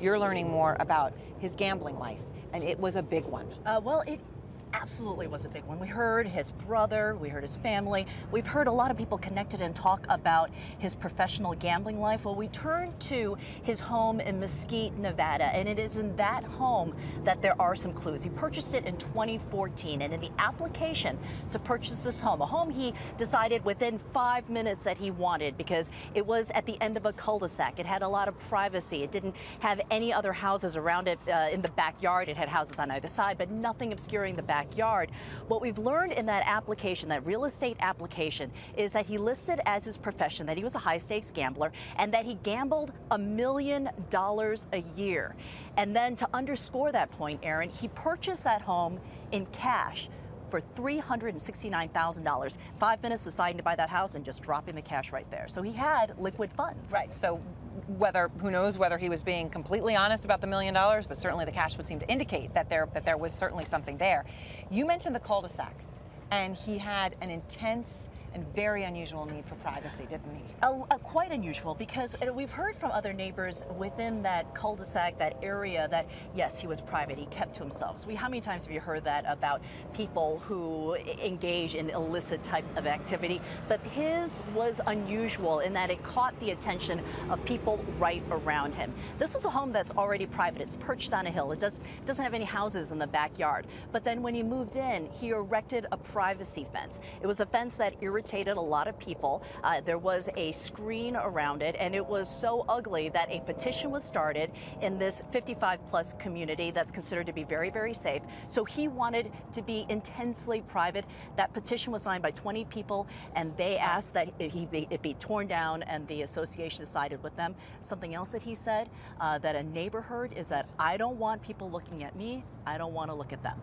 you're learning more about his gambling life, and it was a big one. Well, it absolutely was a big one. We heard his brother, we heard his family, we've heard a lot of people connected and talk about his professional gambling life. Well, we turned to his home in Mesquite, Nevada, and it is in that home that there are some clues. He purchased it in 2014, and in the application to purchase this home, a home he decided within 5 minutes that he wanted because it was at the end of a cul-de-sac. It had a lot of privacy. It didn't have any other houses around it in the backyard. It had houses on either side, but nothing obscuring the backyard. What we've learned in that application, that real estate application, is that he listed as his profession that he was a high-stakes gambler and that he gambled $1 million a year. And then to underscore that point, Aaron, he purchased that home in cash for $369,000. 5 minutes deciding to buy that house and just dropping the cash right there. So he had liquid funds. Right. So who knows whether he was being completely honest about the $1 million, but certainly the cash would seem to indicate that there was certainly something there. You mentioned the cul-de-sac, and he had an intense and very unusual need for privacy, didn't he? Quite unusual, because we've heard from other neighbors within that cul-de-sac, that area, that yes, he was private, he kept to himself. So how many times have you heard that about people who engage in illicit type of activity? But his was unusual in that it caught the attention of people right around him. This was a home that's already private. It's perched on a hill. It doesn't have any houses in the backyard. But then when he moved in, he erected a privacy fence. It was a fence that irritated a lot of people. There was a screen around it, and it was so ugly that a petition was started in this 55-plus community that's considered to be very, very safe. So he wanted to be intensely private. That petition was signed by 20 people, and they asked that it be torn down, and the association sided with them. Something else that he said that a neighbor heard is that I don't want people looking at me, I don't want to look at them.